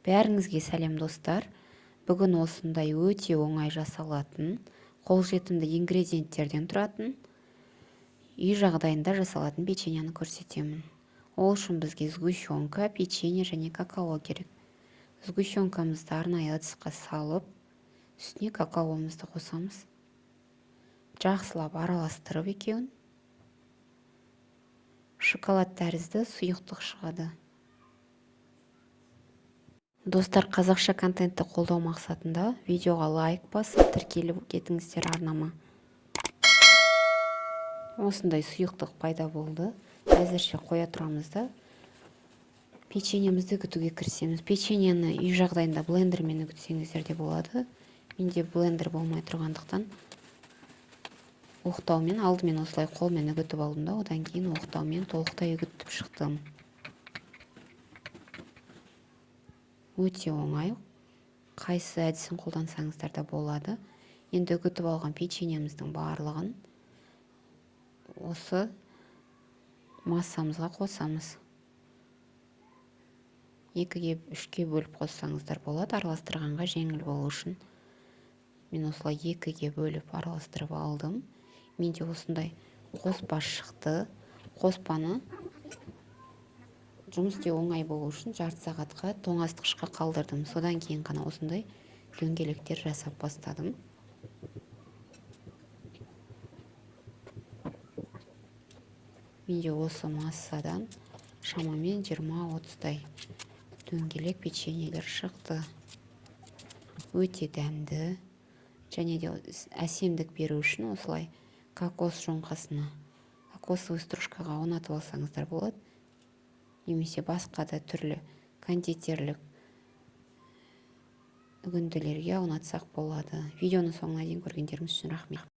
Бәріңізге сәлем достар. Бүгін осындай өте оңай жасалатын, қолжетімді ингредиенттерден тұратын, үй жағдайында жасалатын печеньені көрсетемін. Ол үшін бізге сгущенка, печенье және какао керек. Сгущенкамызды арнайы ыдысқа салып, үстіне какаомызды қосамыз. Жақсылап араластырып екеуін. Шоколад тәрізді сұйықтық шығады. Достар, қазақша контентті қолдау мақсатында видеоға лайк басып, тіркеліп кетіңіздер арнама. Осындай сұйықтық пайда болды. Әзірше қоя тұрамыз да печеньемізді үгітуге кірісеміз. Печеньені үй жағдайында блендермен үгітсеңіздер де болады. Менде блендер болмай тұрғандықтан оқтаумен, алдымен осылай қолмен үгітіп алдым да, одан кейін оқтаумен толықтай үгітіп шықтым. Өте оңай. Қайсы әдісін қолдансаңыздар да болады. Енді үгітіп алған печеньеміздің барлығын осы массамызға қосамыз. 2-ге 3-ке бөліп қоссаңыздар болады, араластырғанға жеңіл болу үшін. Мен осылай 2-ге бөліп араластырып алдым. Менде осындай қоспа шықты. Қоспаны жұмыс істеу оңай болу үшін жарты сағатқа тоңазытқышқа қалдырдым. Содан кейін ғана осындай дөңгелектер жасап бастадым. Менде осы массадан шамамен 20-30-тай дөңгелек печеньелер шықты. Өте дәмді. Және де әсемдік беру үшін осылай кокос жоңқасына, кокосовый стружкаға орнатып алсаңыздар болады. Немесе басқа да түрлі кондитерлік үгінділерге орнатсақ болады. Видеоны соңына дейін көргендеріңіз үшін рахмет.